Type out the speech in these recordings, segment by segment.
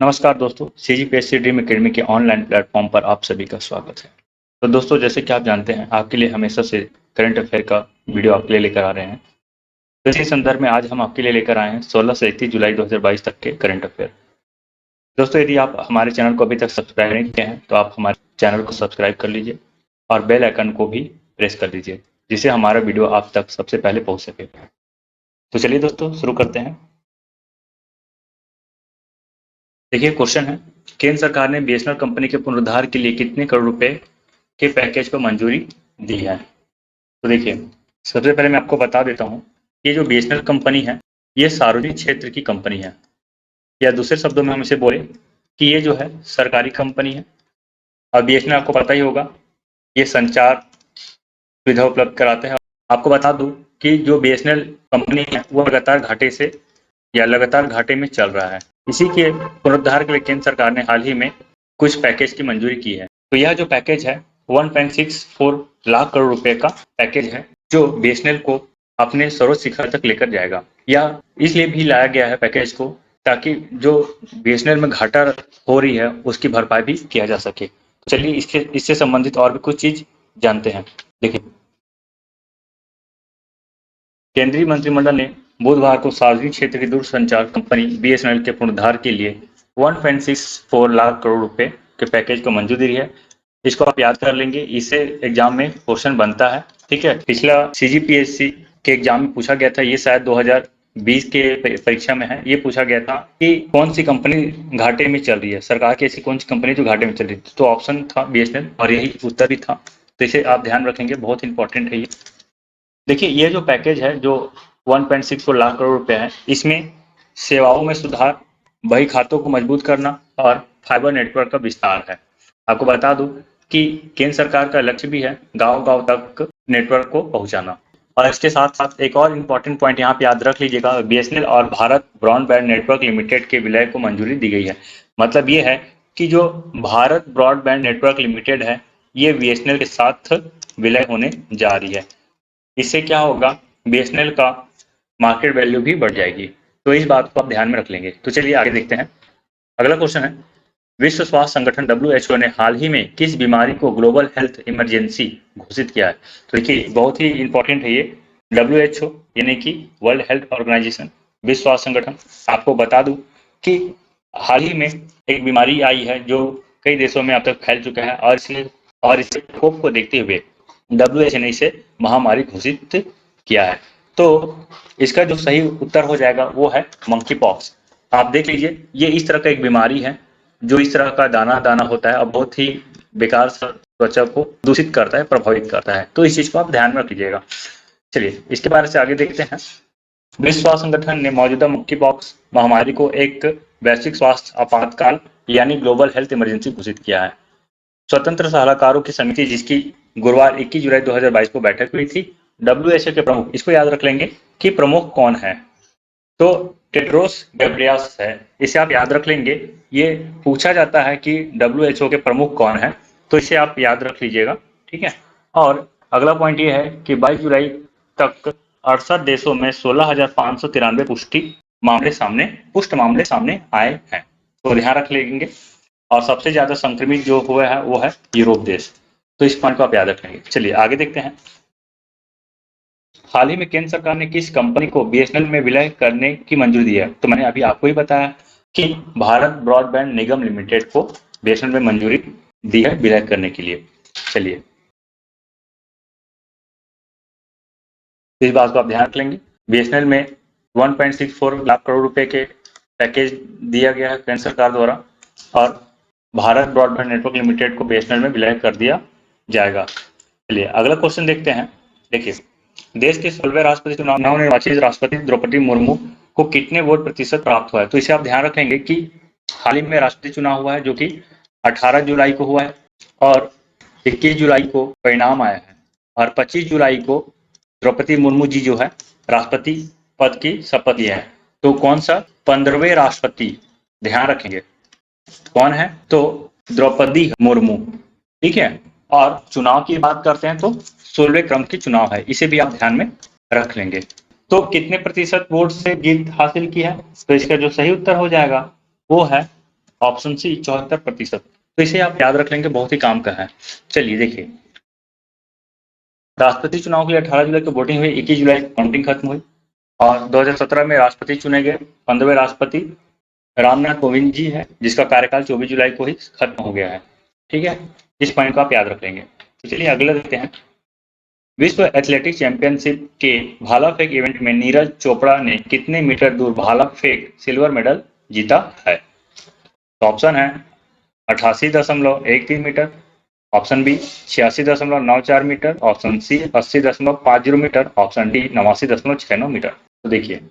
नमस्कार दोस्तों, CGPSC dream academy के ऑनलाइन प्लेटफॉर्म पर आप सभी का स्वागत है। तो दोस्तों, जैसे कि आप जानते हैं, आपके लिए हमेशा से करंट अफेयर का वीडियो आपके लिए लेकर आ रहे हैं। तो इसी संदर्भ में आज हम आपके लिए लेकर आए हैं 16 से 31 जुलाई 2022 तक के करंट अफेयर। दोस्तों, यदि आप हमारे चैनल को अभी तक सब्सक्राइब नहीं किए हैं तो आप हमारे चैनल को सब्सक्राइब कर लीजिए और बेल आइकन को भी प्रेस कर लीजिए, जिससे हमारा वीडियो आप तक सबसे पहले पहुंच सके। तो चलिए दोस्तों, शुरू करते हैं। देखिए, क्वेश्चन है, केंद्र सरकार ने बीएसएनएल कंपनी के पुनरुद्धार के लिए कितने करोड़ रुपए के पैकेज को मंजूरी दी है? तो देखिए, सबसे पहले मैं आपको बता देता हूं, ये जो बीएसएनएल कंपनी है, ये सार्वजनिक क्षेत्र की कंपनी है, या दूसरे शब्दों में हम इसे बोले कि ये जो है सरकारी कंपनी है। और बीएसएनएल आपको पता ही होगा, ये संचार सुविधा उपलब्ध कराते हैं। आपको बता दूं कि जो बीएसएनएल कंपनी है वो लगातार घाटे में चल रहा है। इसी के पुनरुद्धार के लिए केंद्र सरकार ने हाल ही में कुछ पैकेज की मंजूरी की है। तो यह जो पैकेज है 1.64 लाख करोड़ रुपए का पैकेज है, जो बीएसएनएल को अपने सर्वोच्च शिखर तक लेकर जाएगा। या इसलिए भी लाया गया है पैकेज को, ताकि जो बीएसएनएल में घाटा हो रही है उसकी भरपाई भी किया जा सके। चलिए इससे संबंधित और भी कुछ चीज जानते हैं। देखिए, केंद्रीय मंत्रिमंडल ने बुधवार को सार्वजनिक क्षेत्र की दूरसंचार कंपनी बीएसएनएल के पुनरुद्धार के लिए 1.64 लाख करोड़ रुपए के पैकेज को मंजूरी दी है। इसको आप याद कर लेंगे, इससे एग्जाम में क्वेश्चन बनता है। ठीक है, पिछला सीजीपीएससी के एग्जाम में पूछा गया था, ये शायद 2020 के परीक्षा में है। ये पूछा गया था कि कौन सी कंपनी घाटे में चल रही है, सरकार की ऐसी कौन सी कंपनी जो घाटे में चल रही थी। तो ऑप्शन था बीएसएनएल और यही उत्तर भी था। तो इसे आप ध्यान रखेंगे, बहुत इंपॉर्टेंट है ये। देखिए, ये जो पैकेज है जो 1.64 लाख करोड़ रुपए है, इसमें सेवाओं में सुधार, बही खातों को मजबूत करना और फाइबर नेटवर्क का विस्तार है। आपको बता दूं कि केंद्र सरकार का लक्ष्य भी है गांव-गांव तक नेटवर्क को पहुंचाना। और इसके साथ साथ एक और इम्पोर्टेंट पॉइंट यहाँ पे याद रख लीजिएगा, बीएसएनएल और भारत ब्रॉडबैंड नेटवर्क लिमिटेड के विलय को मंजूरी दी गई है। मतलब ये है कि जो भारत ब्रॉडबैंड नेटवर्क लिमिटेड है, ये बीएसएनएल के साथ विलय होने जा रही है। इससे क्या होगा, बीएसएनएल का मार्केट वैल्यू भी बढ़ जाएगी। तो इस बात को आप ध्यान में रख लेंगे। तो चलिए आगे देखते हैं। अगला क्वेश्चन है, विश्व स्वास्थ्य संगठन WHO ने हाल ही में किस बीमारी को ग्लोबल हेल्थ इमरजेंसी घोषित किया है? तो देखिए, बहुत ही इंपॉर्टेंट है ये। WHO यानी कि वर्ल्ड हेल्थ ऑर्गेनाइजेशन, विश्व स्वास्थ्य संगठन। आपको बता दूं कि हाल ही में एक बीमारी आई है जो कई देशों में अब तक फैल चुका है, और इस प्रकोप को देखते हुए WHO ने इसे महामारी घोषित किया है। तो इसका जो सही उत्तर हो जाएगा वो है मंकी पॉक्स। आप देख लीजिए, ये इस तरह का एक बीमारी है जो इस तरह का दाना दाना होता है और बहुत ही बेकार त्वचा को दूषित करता है, प्रभावित करता है। तो इस चीज को आप ध्यान में रख लीजिएगा। चलिए इसके बारे से आगे देखते हैं। विश्व स्वास्थ्य संगठन ने मौजूदा मंकी पॉक्स महामारी को एक वैश्विक स्वास्थ्य आपातकाल यानी ग्लोबल हेल्थ इमरजेंसी घोषित किया है। स्वतंत्र सलाहकारों की समिति, जिसकी गुरुवार 21 जुलाई 2022 को बैठक हुई थी, WHO के प्रमुख, इसको याद रख लेंगे कि प्रमुख कौन है, तो टेड्रोस घेब्रेयेसस है। इसे आप याद रख लेंगे। ये पूछा जाता है कि WHO के प्रमुख कौन है, तो इसे आप याद रख लीजिएगा। ठीक है, और अगला पॉइंट ये है कि 22 जुलाई तक 68 देशों में 16,593 पुष्ट मामले सामने आए हैं। तो ध्यान रख लेंगे। और सबसे ज्यादा संक्रमित जो हुआ है वो है यूरोप देश। तो इस पॉइंट को आप याद रखेंगे। चलिए आगे देखते हैं। हाल ही में केंद्र सरकार ने किस कंपनी को बीएसएनएल में विलय करने की मंजूरी दी है? तो मैंने अभी आपको ही बताया कि भारत ब्रॉडबैंड निगम लिमिटेड को बीएसएनएल में मंजूरी दी है विलय करने के लिए। चलिए इस बात को आप ध्यान रख लेंगे। बीएसएनएल में 1.64 लाख करोड़ रुपए के पैकेज दिया गया है केंद्र सरकार द्वारा, और भारत ब्रॉडबैंड नेटवर्क लिमिटेड को बीएसएनएल में विलय कर दिया जाएगा। चलिए अगला क्वेश्चन देखते हैं। देखिए, देश के 16वें राष्ट्रपति चुनाव नवनिर्वाचित राष्ट्रपति द्रौपदी मुर्मू को कितने वोट प्रतिशत प्राप्त हुआ है? तो इसे आप ध्यान रखेंगे कि हाल ही में राष्ट्रपति चुनाव हुआ है जो कि 18 जुलाई को हुआ है, और 21 जुलाई को परिणाम आया है, और 25 जुलाई को द्रौपदी मुर्मू जी जो है राष्ट्रपति पद की शपथ लिया है। तो कौन सा? 15वें राष्ट्रपति, ध्यान रखेंगे कौन है, तो द्रौपदी मुर्मू। ठीक है, और चुनाव की बात करते हैं तो 16वें क्रम की चुनाव है, इसे भी आप ध्यान में रख लेंगे। तो कितने प्रतिशत वोट से जीत हासिल की है, तो इसका जो सही उत्तर हो जाएगा वो है ऑप्शन सी 74%। तो इसे आप याद रख लेंगे, बहुत ही काम का है। चलिए देखिए, राष्ट्रपति चुनाव के लिए 18 जुलाई को वोटिंग हुई, 21 जुलाई को काउंटिंग खत्म हुई और 2017 में राष्ट्रपति चुने गए। 15वें राष्ट्रपति रामनाथ कोविंद जी है, जिसका कार्यकाल 24 जुलाई को ही खत्म हो गया है। ठीक है, इस पॉइंट को आप याद रख लेंगे। तो चलिए अगला देखते हैं। विश्व एथलेटिक्स चैंपियनशिप के भाला फेंक इवेंट में नीरज चोपड़ा ने कितने मीटर दूर भाला फेंक सिल्वर मेडल जीता है? तो ऑप्शन है 88.13 metre, option B 86.94 metre, option C 80.50 metre, option D 89.69 metre. तो देखिए,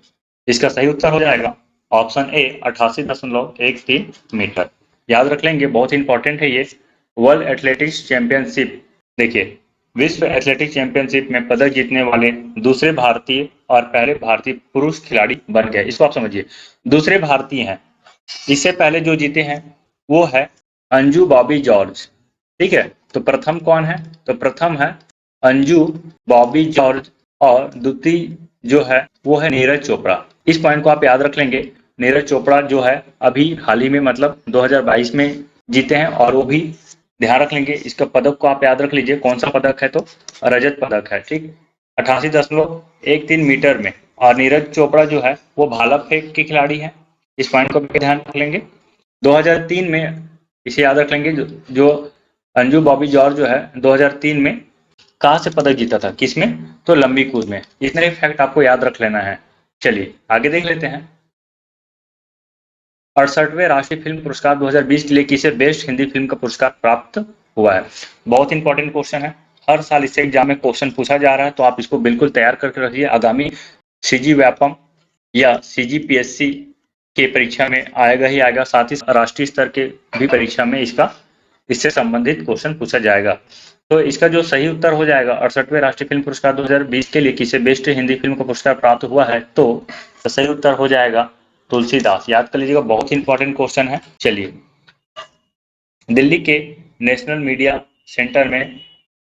इसका सही उत्तर हो जाएगा ऑप्शन ए 88.13 मीटर। याद रख लेंगे, बहुत इंपॉर्टेंट है ये। वर्ल्ड एथलेटिक्स चैंपियनशिप, देखिए विश्व एथलेटिक्स चैंपियनशिप में पदक जीतने वाले दूसरे भारतीय और पहले भारतीय पुरुष खिलाड़ी बन गए। इसको आप समझिए, दूसरे भारतीय हैं। इससे पहले जो जीते हैं वो है अंजू बॉबी जॉर्ज। ठीक है, तो प्रथम कौन है? तो प्रथम है अंजू बॉबी जॉर्ज और द्वितीय जो है वो है नीरज चोपड़ा। इस पॉइंट को आप याद रख लेंगे। नीरज चोपड़ा जो है अभी हाल ही में मतलब 2022 में जीते हैं और वो भी ध्यान रख लेंगे। इसका पदक को आप याद रख लीजिए, कौन सा पदक है? तो रजत पदक है। ठीक, 88.13 मीटर में। और नीरज चोपड़ा जो है वो भाला फेंक के खिलाड़ी है। इस पॉइंट को भी ध्यान रख लेंगे। 2003 में इसे याद रख लेंगे, जो अंजू बॉबी जॉर्ज जो है 2003 में कहाँ से पदक जीता था, किसमें? तो लंबी कूद में। इतना ही फैक्ट आपको याद रख लेना है। चलिए आगे देख लेते हैं। 68वें राष्ट्रीय फिल्म पुरस्कार 2020 के लिए किसे बेस्ट हिंदी फिल्म का पुरस्कार प्राप्त हुआ है? बहुत इंपॉर्टेंट क्वेश्चन है, हर साल इससे एग्जाम में क्वेश्चन पूछा जा रहा है, तो आप इसको बिल्कुल तैयार करके रखिए। आगामी सीजी व्यापम या सीजीपीएससी के परीक्षा में आएगा ही आएगा, साथ ही राष्ट्रीय स्तर के भी परीक्षा में इससे संबंधित क्वेश्चन पूछा जाएगा। तो इसका जो सही उत्तर हो जाएगा 68वें राष्ट्रीय फिल्म पुरस्कार 2020 के लिए किसे बेस्ट हिंदी फिल्म का पुरस्कार प्राप्त हुआ है, तो सही उत्तर हो जाएगा तुलसीदास। याद कर लीजिएगा, बहुत इंपॉर्टेंट क्वेश्चन है। चलिए, दिल्ली के नेशनल मीडिया सेंटर में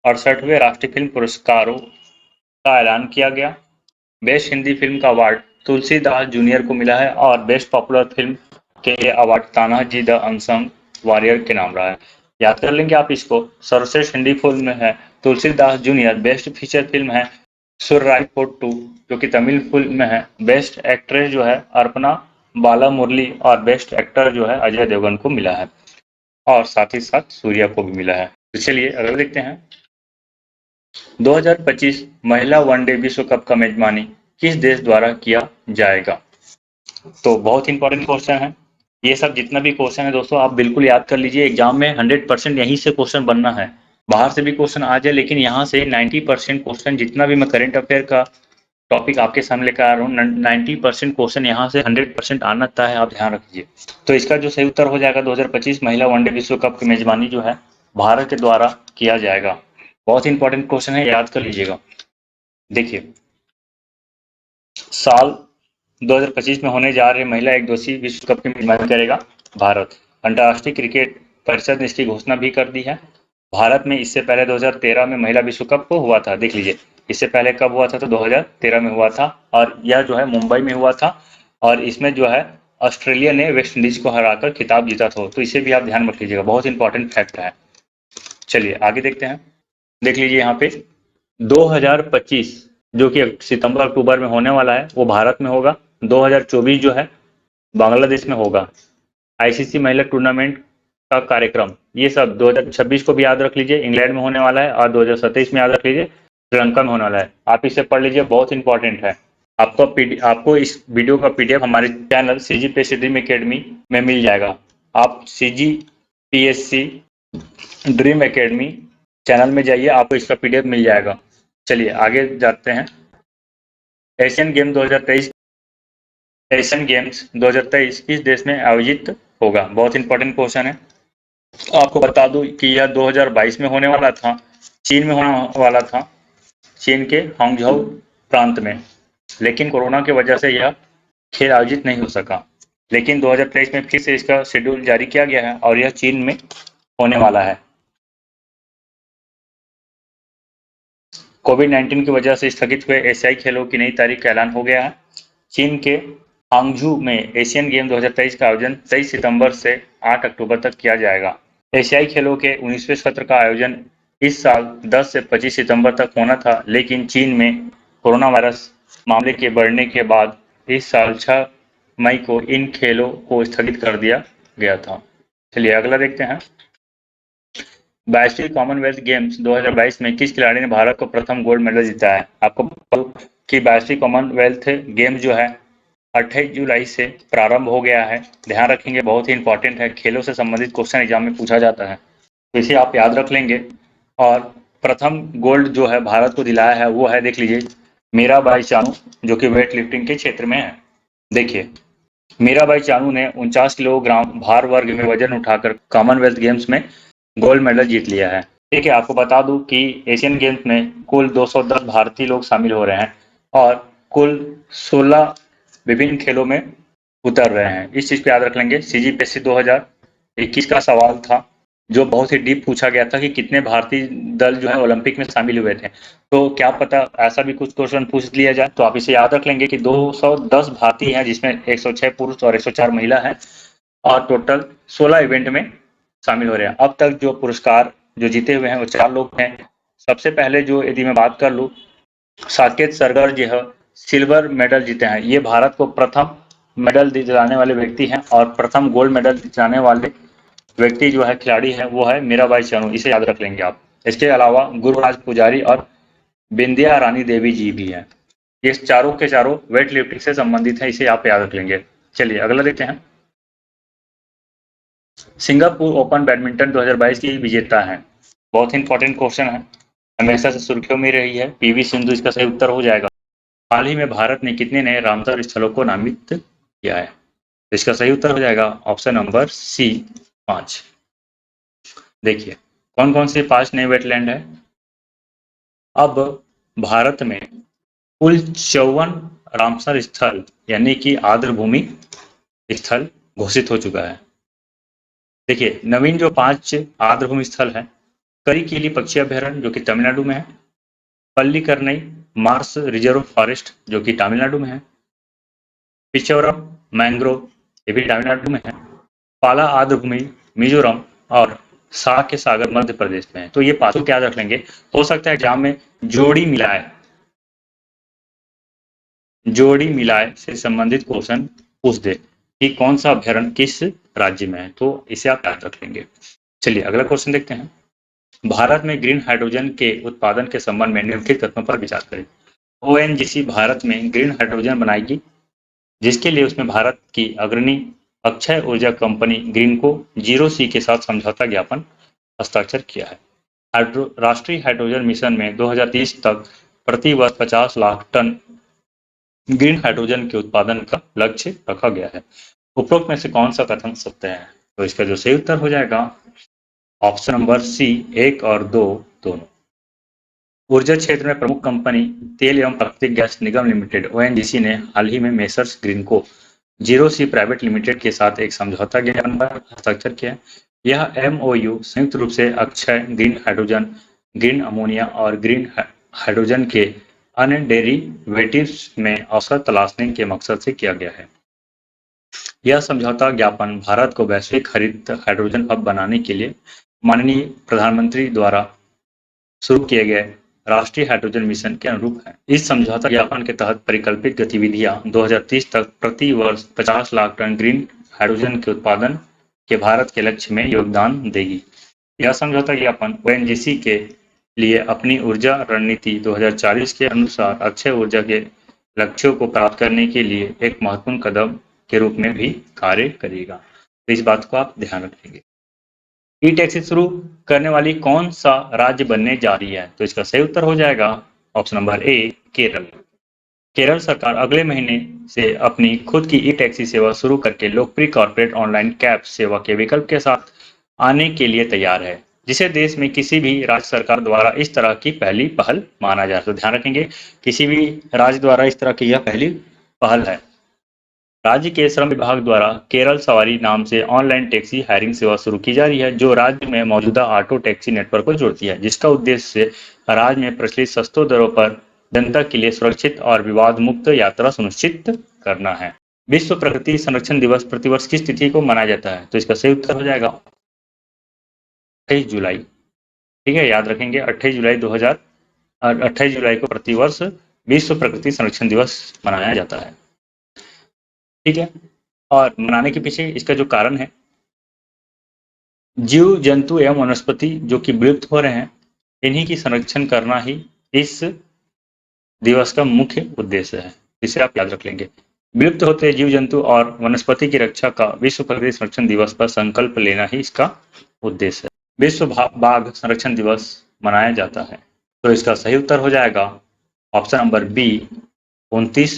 68वें राष्ट्रीय फिल्म पुरस्कारों का ऐलान किया गया। बेस्ट हिंदी फिल्म का अवार्ड तुलसीदास जूनियर को मिला है और बेस्ट पॉपुलर फिल्म के लिए award Tanaji the unsung warrior के नाम रहा है। याद कर लेंगे आप इसको। सर्वश्रेष्ठ हिंदी फिल्म है Tulsidas junior. Best feature film है सुररायपोट्टू जो कि तमिल फिल्म में है। बेस्ट एक्ट्रेस जो है अर्पणा बाला मुरली और बेस्ट एक्टर जो है अजय देवगन को मिला है और साथ ही साथ सूर्या को भी मिला है। तो चलिए अगर देखते हैं, 2025 महिला वनडे विश्व कप का मेजबानी किस देश द्वारा किया जाएगा? तो बहुत इंपॉर्टेंट क्वेश्चन है। ये सब जितना भी क्वेश्चन है दोस्तों आप बिल्कुल याद कर लीजिए, एग्जाम में 100% यहीं से क्वेश्चन बनना है। बाहर से भी क्वेश्चन आ जाए, लेकिन यहाँ से 90% क्वेश्चन, जितना भी मैं करंट अफेयर का टॉपिक आपके सामने लेकर आ रहा हूँ, 90% क्वेश्चन यहाँ से 100% आना तय है, आप ध्यान रखिए। तो इसका जो सही उत्तर हो जाएगा 2025 महिला वनडे विश्व कप की मेजबानी जो है भारत के द्वारा किया जाएगा। बहुत इंपॉर्टेंट क्वेश्चन है, याद कर लीजिएगा। देखिए, साल 2025 में होने जा रहे महिला एक दिवसीय विश्व कप की मेजबानी करेगा भारत। अंतर्राष्ट्रीय क्रिकेट परिषद ने इसकी घोषणा भी कर दी है। भारत में इससे पहले 2013 में महिला विश्व कप हुआ था। देख लीजिए, इससे पहले कब हुआ था? तो 2013 में हुआ था और यह जो है मुंबई में हुआ था और इसमें जो है ऑस्ट्रेलिया ने वेस्ट इंडीज को हराकर खिताब जीता था। तो इसे भी आप ध्यान रख लीजिएगा, बहुत इंपॉर्टेंट फैक्ट है। चलिए आगे देखते हैं। देख लीजिए यहाँ पे 2025 जो कि सितंबर अक्टूबर में होने वाला है वो भारत में होगा। 2024 जो है बांग्लादेश में होगा। आईसीसी महिला टूर्नामेंट का कार्यक्रम, ये सब 2026 को भी याद रख लीजिए, इंग्लैंड में होने वाला है और 2027 में याद रख लीजिए श्रीलंका में होने वाला है। आप इसे पढ़ लीजिए, बहुत इंपॉर्टेंट है। आपको इस वीडियो का पीडीएफ हमारे चैनल सीजीपीएससी ड्रीम एकेडमी में मिल जाएगा। आप सीजीपीएससी ड्रीम एकेडमी चैनल में जाइए, आपको इसका पीडीएफ मिल जाएगा। चलिए आगे जाते हैं। एशियन गेम 2023 एशियन गेम्स 2023 किस देश में आयोजित होगा? बहुत इंपॉर्टेंट क्वेश्चन है। आपको बता दूं कि यह 2022 में होने वाला था, चीन में होने वाला था, चीन के हांगझोउ प्रांत में, लेकिन कोरोना की वजह से यह खेल आयोजित नहीं हो सका। लेकिन 2023 में फिर से इसका शेड्यूल जारी किया गया है और यह चीन में होने वाला है। कोविड-19 की वजह से स्थगित हुए एशियाई खेलों की नई तारीख का ऐलान हो गया है। चीन के हांगझू में एशियन गेम 2023 का आयोजन 23 सितंबर से 8 अक्टूबर तक किया जाएगा। एशियाई खेलों के 19वें सत्र का आयोजन इस साल 10 से 25 सितंबर तक होना था, लेकिन चीन में कोरोना वायरस मामले के बढ़ने के बाद इस साल 6 मई को इन खेलों को स्थगित कर दिया गया था। चलिए अगला देखते हैं। 22वीं कॉमनवेल्थ गेम्स 2022 में किस खिलाड़ी ने भारत को प्रथम गोल्ड मेडल जीता है? आपको बता दूं कि 22वीं कॉमनवेल्थ गेम्स जो है 28 जुलाई से प्रारंभ हो गया है। ध्यान रखेंगे, बहुत ही इंपॉर्टेंट है, खेलों से संबंधित क्वेश्चन एग्जाम में पूछा जाता है, तो इसे आप याद रख लेंगे। और प्रथम गोल्ड जो है भारत को दिलाया है वो है, देख लीजिए, मीराबाई चानू, जो कि वेट लिफ्टिंग के क्षेत्र में है। देखिए, मीराबाई चानू ने 49 किलोग्राम भार वर्ग में वजन उठाकर कॉमनवेल्थ गेम्स में गोल्ड मेडल जीत लिया है। ठीक है, आपको बता दूं कि एशियन गेम्स में कुल 210 भारतीय लोग शामिल हो रहे हैं और कुल 16 विभिन्न खेलों में उतर रहे हैं। इस चीज को याद रख लेंगे। CGPSC 2021 का सवाल था जो बहुत ही डीप पूछा गया था कि कितने भारतीय दल जो है ओलंपिक में शामिल हुए थे, तो क्या पता ऐसा भी कुछ क्वेश्चन पूछ लिया जाए। तो आप इसे याद रख लेंगे कि 210 भारतीय हैं, जिसमें 106 पुरुष और 104 महिला हैं, और टोटल 16 इवेंट में शामिल हो रहे हैं। अब तक जो पुरस्कार जो जीते हुए हैं वो 4 लोग हैं। सबसे पहले जो यदि मैं बात कर लूं, साकेत सरगर जी है, सिल्वर मेडल जीते हैं। ये भारत को प्रथम मेडल दिलाने वाले व्यक्ति हैं, और प्रथम गोल्ड मेडल दिलाने वाले व्यक्ति जो है, खिलाड़ी है, वो है मीराबाई चानू। इसे याद रख लेंगे आप। इसके अलावा गुरुराज पुजारी और बिंदिया रानी देवी जी भी हैं। ये चारों के चारों वेट लिफ्टिंग से संबंधित है, इसे आप याद रख लेंगे। चलिए अगला देखते हैं। सिंगापुर ओपन बैडमिंटन 2022 की विजेता है। बहुत इंपॉर्टेंट क्वेश्चन है, हमेशा से सुर्खियों में रही है। PV सिंधु इसका सही उत्तर हो जाएगा। हाल ही में भारत ने कितने नए रामसर स्थलों को नामित किया है? इसका सही उत्तर हो जाएगा ऑप्शन नंबर C, 5। देखिए, कौन कौन से 5 नए वेटलैंड है। अब भारत में कुल 54 रामसर स्थल यानी कि आर्द्र भूमि स्थल घोषित हो चुका है। देखिए, नवीन जो 5 आर्द्र भूमि स्थल है, करिकेली पक्षी अभ्यारण्य जो कि तमिलनाडु में है, पल्लीकरनई मार्स रिजर्व फॉरेस्ट जो कि तमिलनाडु में है, पिचौरम मैंग्रोव ये भी तमिलनाडु में है, पाला आर्द्र भूमि मिजोरम, और शाह के सागर मध्य प्रदेश में है। तो ये पांचों क्या रख लेंगे। हो सकता है एग्जाम में जोड़ी मिलाए से संबंधित क्वेश्चन पूछ दे कि कौन सा अभ्यारण्य किस राज्य में है, तो इसे आप याद रख लेंगे। चलिए अगला क्वेश्चन देखते हैं। भारत में ग्रीन हाइड्रोजन के उत्पादन के संबंध में निम्नलिखित तथ्यों पर विचार करें। ONGC भारत में ग्रीन हाइड्रोजन बनाएगी, जिसके लिए उसमें भारत की अग्रणी अक्षय ऊर्जा कंपनी ग्रीनको 0C के साथ समझौता ज्ञापन हस्ताक्षर किया है। राष्ट्रीय हाइड्रोजन मिशन में 2030 तक प्रति वर्ष 50 लाख टन ग्रीन हाइड्रोजन के उत्पादन का लक्ष्य रखा गया है। उपरोक्त में से कौन सा कथन सत्य है? तो इसका जो सही उत्तर हो जाएगा ऑप्शन नंबर C, 1 और 2 दोनों। ऊर्जा क्षेत्र में प्रमुख कंपनी तेल एवं प्राकृतिक गैस निगम लिमिटेड ONGC ने हाल ही में messrs Greenko 0C private limited के साथ एक समझौता ज्ञापन पर हस्ताक्षर किया। यह MOU संयुक्त रूप से Akshay green hydrogen, green ammonia और ग्रीन हाइड्रोजन के अन्य डेरिवेटिव्स में अवसर तलाशने के मकसद से किया गया है। यह समझौता ज्ञापन भारत को वैश्विक हरित हाइड्रोजन हब बनाने के लिए माननीय प्रधानमंत्री द्वारा शुरू किए गए राष्ट्रीय हाइड्रोजन मिशन के अनुरूप है। इस समझौता ज्ञापन के तहत परिकल्पित गतिविधियां 2030 तक प्रति वर्ष 50 लाख टन ग्रीन हाइड्रोजन के उत्पादन के भारत के लक्ष्य में योगदान देगी। यह समझौता ज्ञापन ONGC के लिए अपनी ऊर्जा रणनीति 2040 के अनुसार अक्षय ऊर्जा के लक्ष्यों को प्राप्त करने के लिए एक महत्वपूर्ण कदम के रूप में भी कार्य करेगा। तो इस बात को आप ध्यान रखेंगे। ई टैक्सी शुरू करने वाली कौन सा राज्य बनने जा रही है? तो इसका सही उत्तर हो जाएगा option number A, Kerala. Kerala सरकार अगले महीने से अपनी खुद की ई टैक्सी सेवा शुरू करके लोकप्रिय कॉर्पोरेट ऑनलाइन कैब सेवा के विकल्प के साथ आने के लिए तैयार है, जिसे देश में किसी भी राज्य सरकार द्वारा इस तरह की पहली पहल माना जाए। तो ध्यान रखेंगे, किसी भी राज्य द्वारा इस तरह की यह पहली पहल है। राज्य के श्रम विभाग द्वारा केरल सवारी नाम से ऑनलाइन टैक्सी हायरिंग सेवा शुरू की जा रही है, जो राज्य में मौजूदा ऑटो टैक्सी नेटवर्क को जोड़ती है, जिसका उद्देश्य राज्य में प्रचलित सस्तों दरों पर जनता के लिए सुरक्षित और विवाद मुक्त यात्रा सुनिश्चित करना है। विश्व प्रकृति संरक्षण दिवस प्रतिवर्ष किस तिथि को मनाया जाता है? तो इसका सही उत्तर हो जाएगा 28 जुलाई। ठीक है, याद रखेंगे 28 जुलाई को प्रतिवर्ष विश्व प्रकृति संरक्षण दिवस मनाया जाता है। ठीक है, और मनाने के पीछे इसका जो कारण है, जीव जंतु एवं वनस्पति जो कि विलुप्त हो रहे हैं, इन्हीं की संरक्षण करना ही इस दिवस का मुख्य उद्देश्य है। इसे आप याद रख लेंगे। विलुप्त होते जीव जंतु और वनस्पति की रक्षा का विश्व प्रकृति संरक्षण दिवस पर संकल्प लेना ही इसका उद्देश्य है। विश्व बाघ संरक्षण दिवस मनाया जाता है। तो इसका सही उत्तर हो जाएगा ऑप्शन नंबर बी 29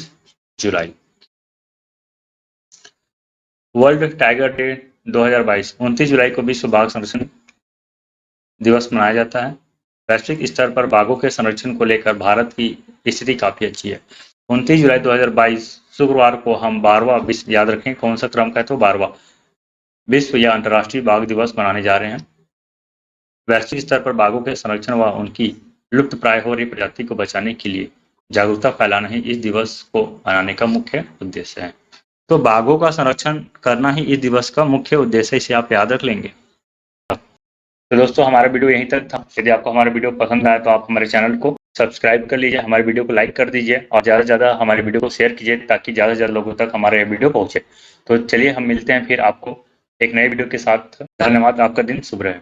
जुलाई। वर्ल्ड टाइगर डे 2022 29 जुलाई को विश्व बाघ संरक्षण दिवस मनाया जाता है। वैश्विक स्तर पर बाघों के संरक्षण को लेकर भारत की स्थिति काफी अच्छी है। 29 जुलाई 2022 शुक्रवार को हम 12वां विश्व, याद रखें कौन सा क्रम का है, तो 12वां विश्व या अंतर्राष्ट्रीय बाघ दिवस मनाने जा रहे हैं। वैश्विक स्तर पर बाघों के संरक्षण व उनकी लुप्त प्राय हो रही प्रजाति को बचाने के लिए जागरूकता फैलाना ही इस दिवस को मनाने का मुख्य उद्देश्य है। तो बाघों का संरक्षण करना ही इस दिवस का मुख्य उद्देश्य है, इसे आप याद रख लेंगे। तो दोस्तों, हमारा वीडियो यहीं तक था। यदि आपको हमारा वीडियो पसंद आया तो आप हमारे चैनल को सब्सक्राइब कर लीजिए, हमारे वीडियो को लाइक कर दीजिए और ज़्यादा से ज़्यादा हमारे वीडियो को शेयर कीजिए ताकि ज़्यादा से ज़्यादा लोगों तक हमारे वीडियो पहुंचे। तो चलिए हम मिलते हैं फिर आपको एक नए वीडियो के साथ। धन्यवाद, आपका दिन शुभ रहे।